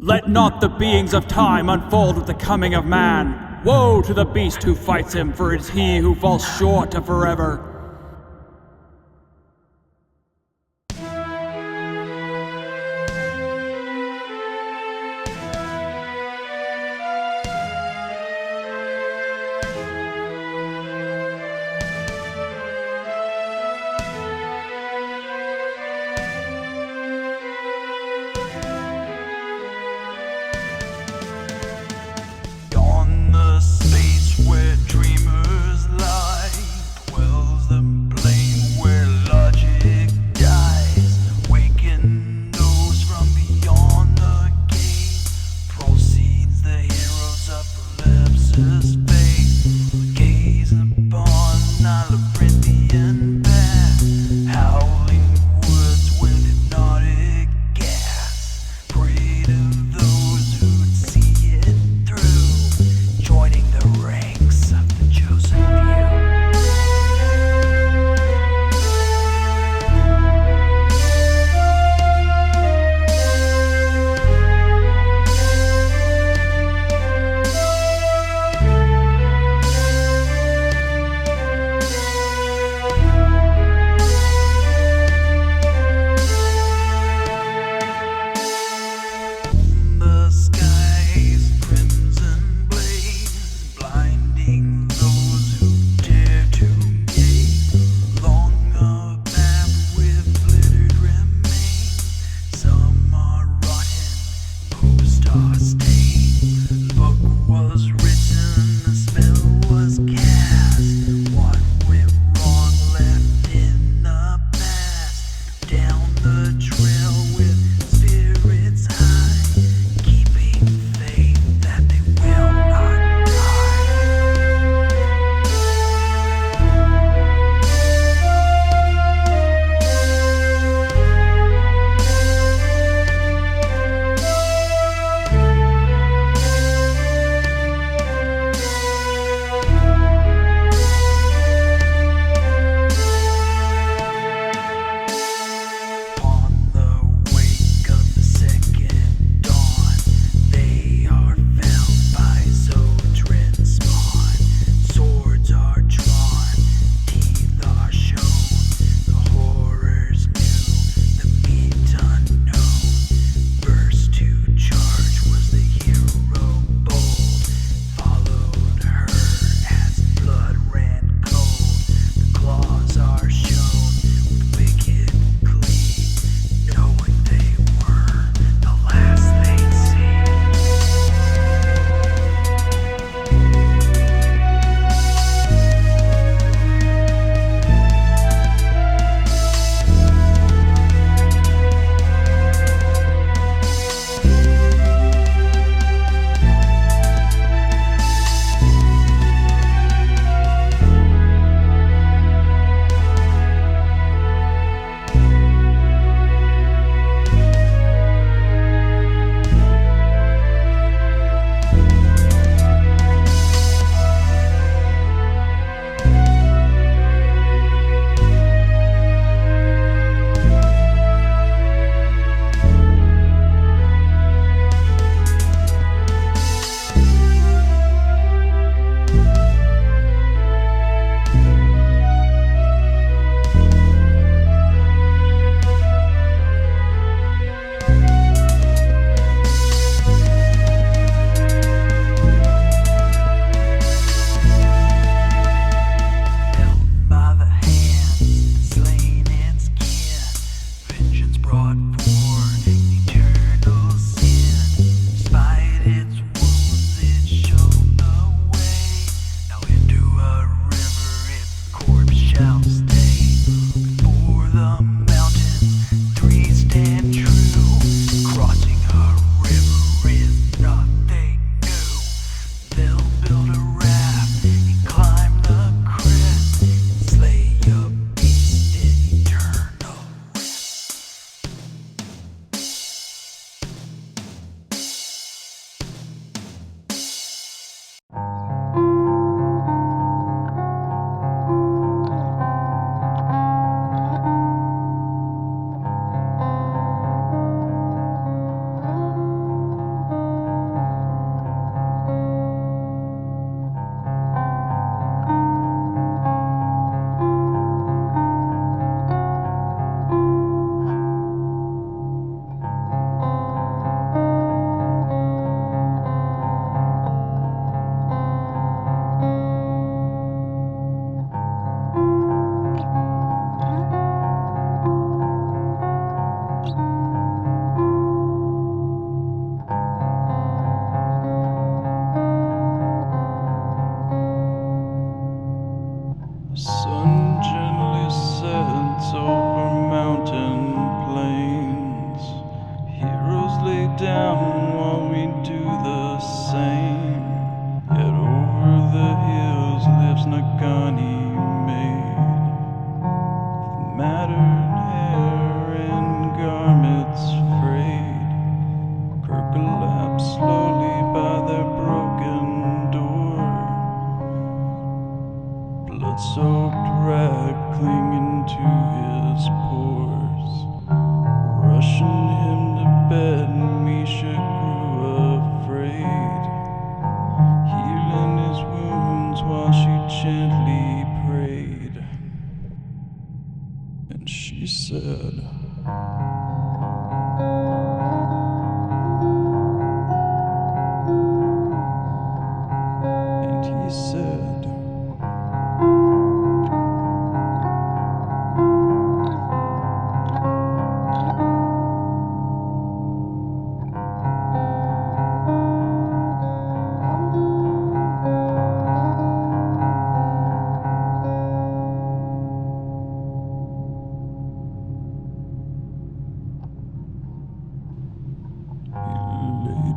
Let not the beings of time unfold with the coming of man. Woe to the beast who fights him, for it is he who falls short of forever. On the space where dreamers lie dwells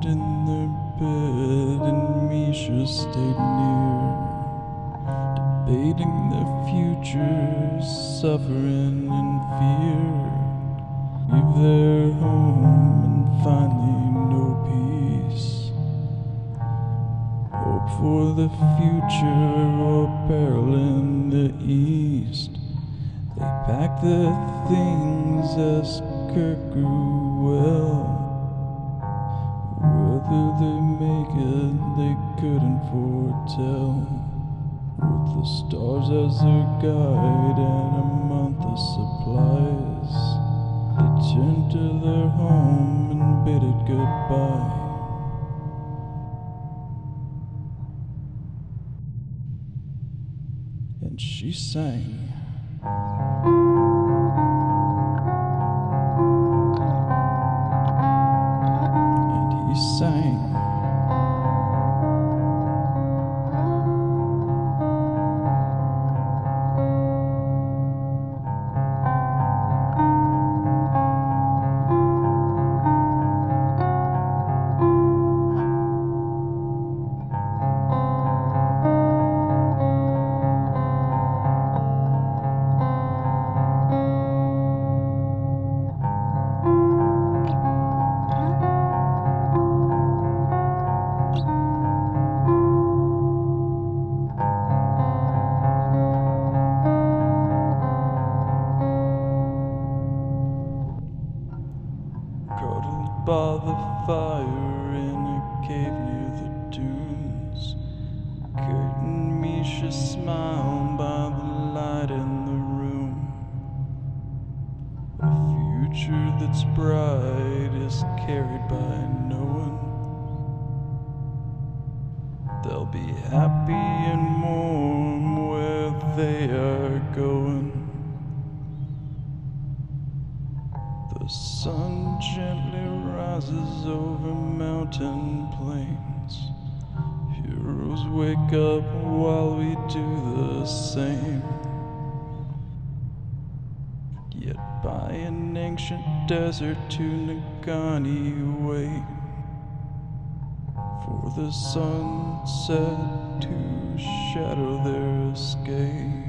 in their bed and Misha stayed near, debating their future, suffering and fear. Leave their home and finally no peace. Hope for the future or peril in the east. They packed their things as Kirk grew well. Whether they make it, they couldn't foretell. With the stars as their guide and a month of supplies, they turned to their home and bid it goodbye. And she sang. And he sang. Cuddled by the fire in a cave near the dunes, Kurt and Misha smiled by the light in the room. A future that's bright is carried by no one. They'll be happy and warm where they are going. The sun gently rises over mountain plains. Heroes wake up while we do the same. Yet by an ancient desert to Nagani wait for the sunset to shadow their escape.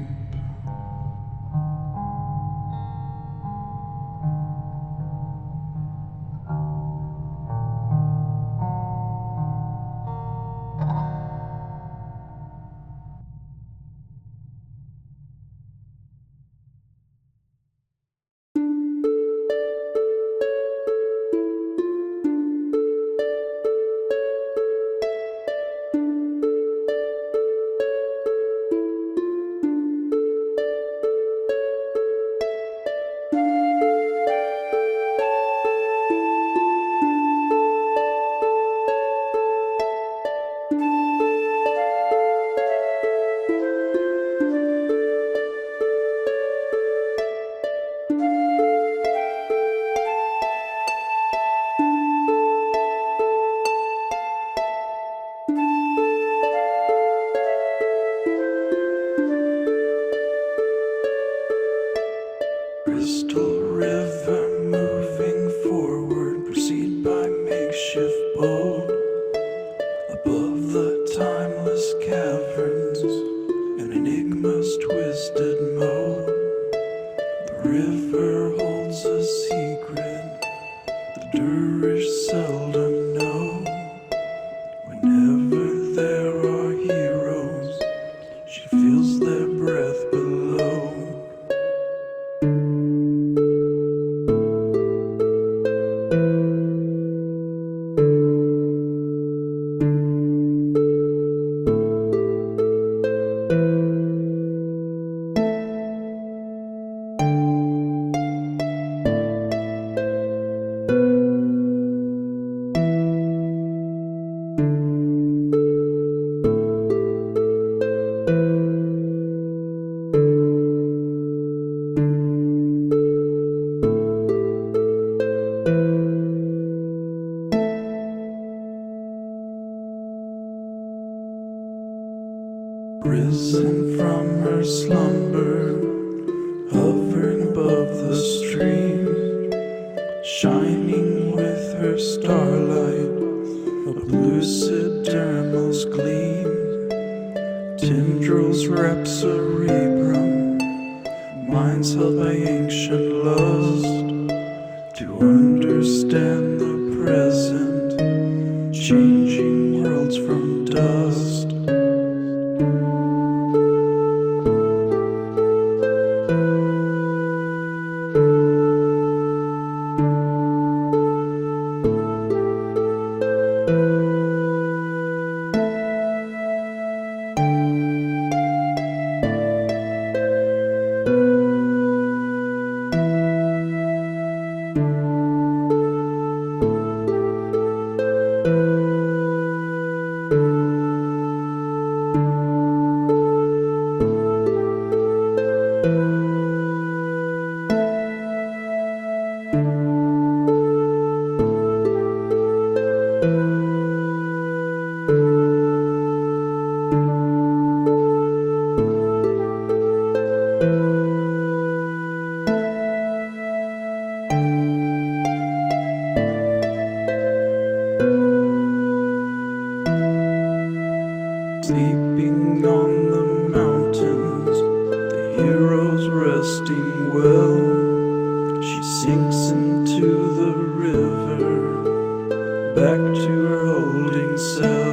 Crystal River moving forward, proceed by makeshift boat. Above the timeless caverns, an enigma's twisted moat. The river holds a secret the Durish seldom know. Whenever there are heroes, she feels their breath below. Risen from her slumber, hovering above the stream, shining with her starlight, rep cerebrum, minds held by ancient lust, to understand the present, changing worlds from dust. Sleeping on the mountains, the hero's resting well. She sinks into the river, back to her holding cell.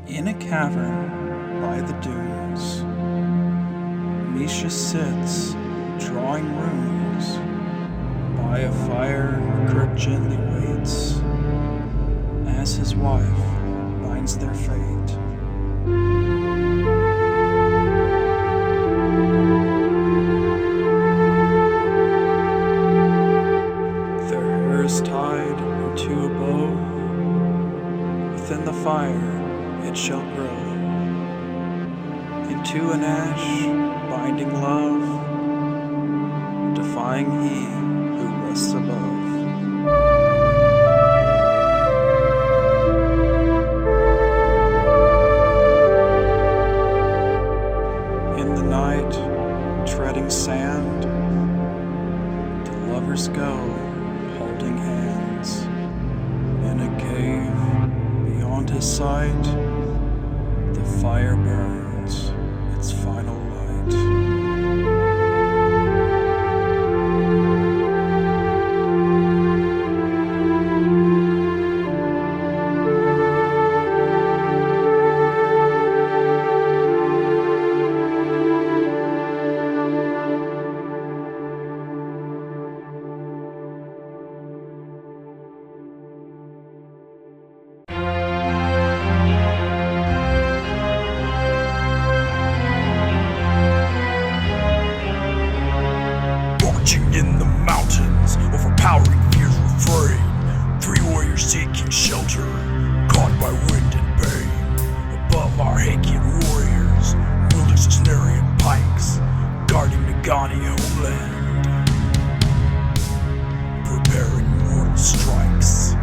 In a cavern by the dunes, Misha sits, drawing runes. By a fire, Kurt gently waits, as his wife binds their fate. Their hair is tied into a bow. Within the fire it shall grow into an ash, binding love, defying he who rests above. In the night, treading sand, the lovers go, holding hands. In a cave beyond his sight, the fire burns its final light. In the mountains, overpowering fears refrain. Three warriors seeking shelter, caught by wind and pain. Above our Hakian warriors, wielding Cisnerian pikes, guarding Nagani homeland, preparing mortal strikes.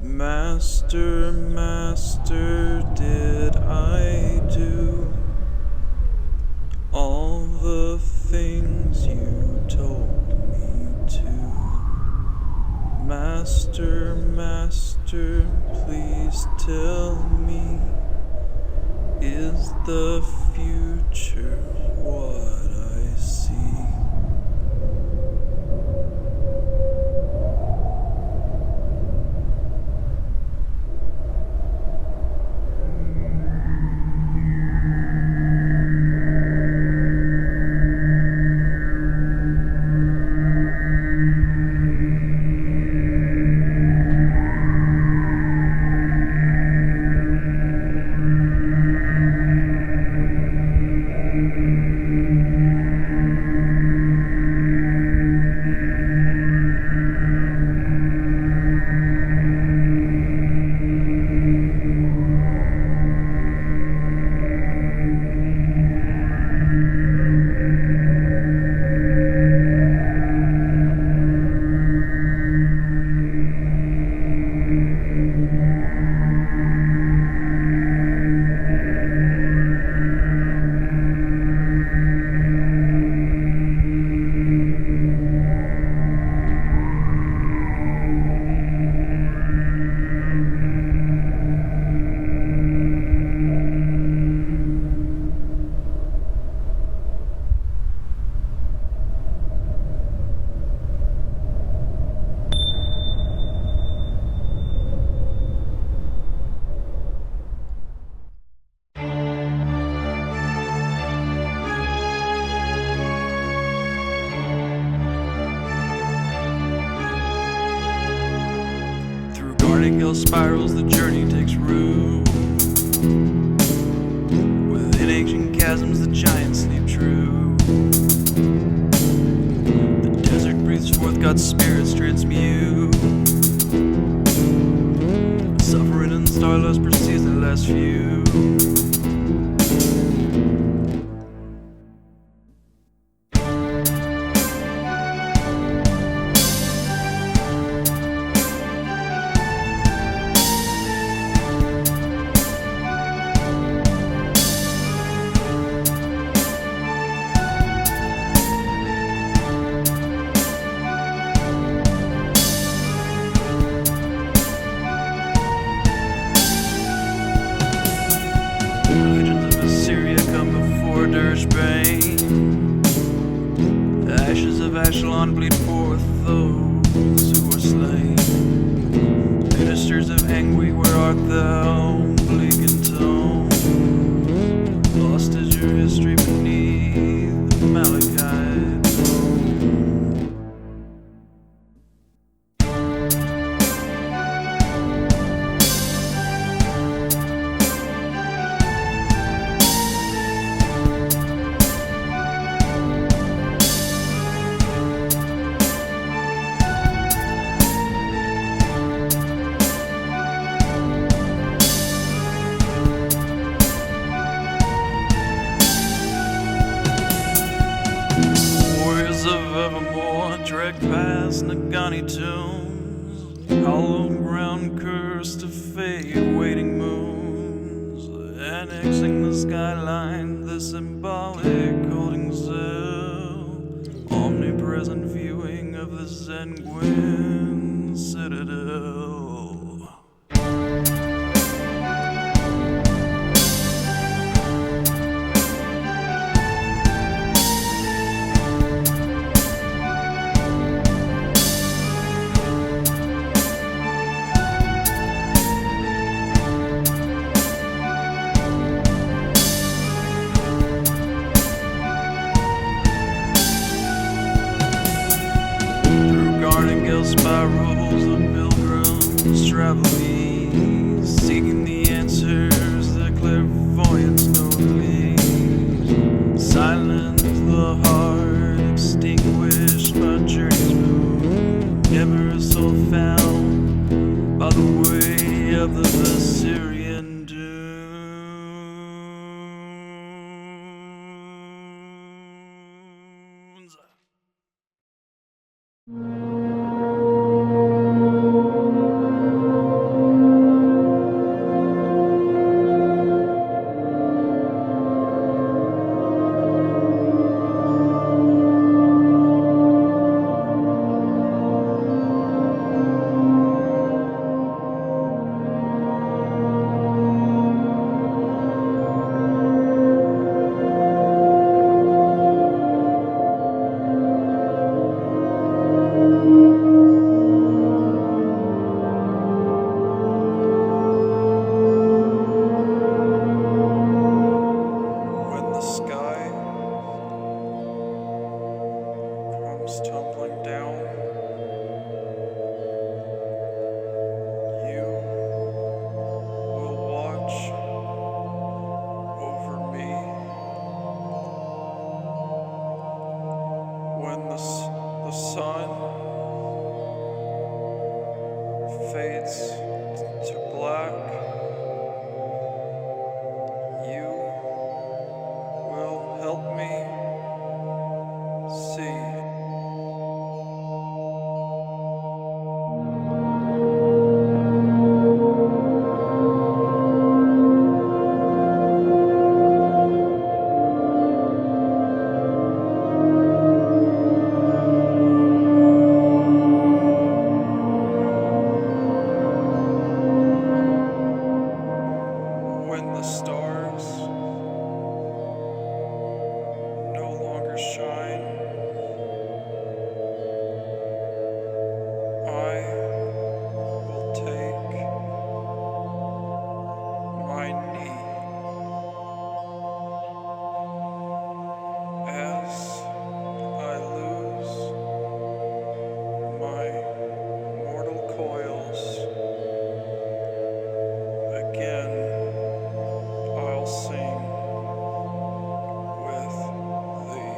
Master, Master, did I do all the things you told me to? Master, Master, please tell me, is the future what I see? Spirals, the journey takes root. Within ancient chasms, the giants sleep true. The desert breathes forth God's spirits transmute. Suffering and starlust precedes the last few. Ashes of Ashelon bleed forth those who are slain. Ministers of Angui, where art thou? Bleak in tone, lost is your history beneath the Malachite throne. Trek past Nagani tombs, hallowed ground cursed to fade, waiting moons, annexing the skyline, the symbolic holding cell, omnipresent viewing of the Zenguin Citadel. when the stars no longer shine, I will take my knee as I lose my mortal coils. Again, I'll sing with thee.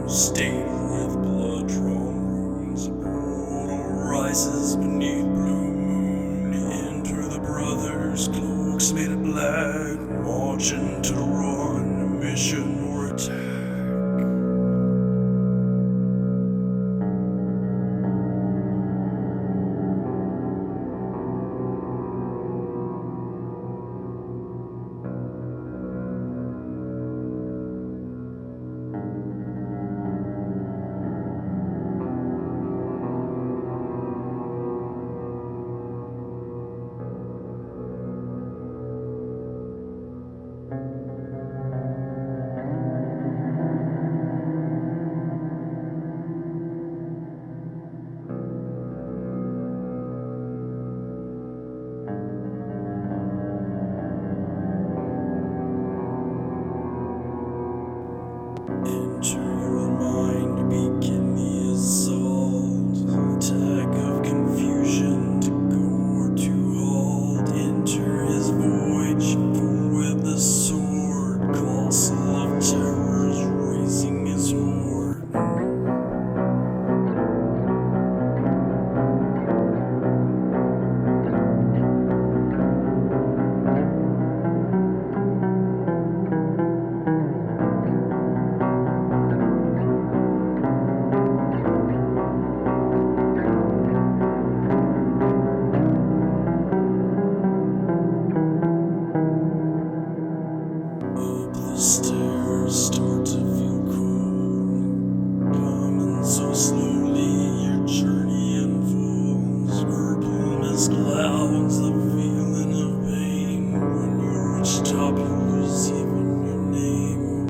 Stained with blood drawn runes, portal rises beneath blue moon. Enter the brothers, cloaks made of black, marching to the run, mission or attack. Enter your mind, begin the assault. Attack of confusion to go or to halt. Enter his void, full with the sword. Colossal of terrors, raising his horde. Up the stairs, start to feel cold. Coming so slowly, your journey unfolds. Purple mist clouds, the feeling of pain. When you reach top, you lose even your name.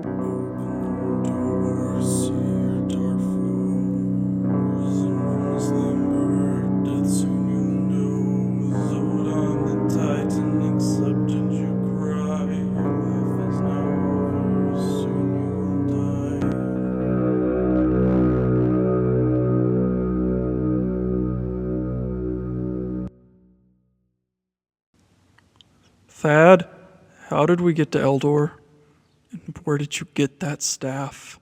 Open doors to your dark foe. Risen from slumber, death soon you'll know. Zodon the Titan accepted your cry. Your life is now over, soon you will die. Thad, how did we get to Eldor? And where did you get that staff?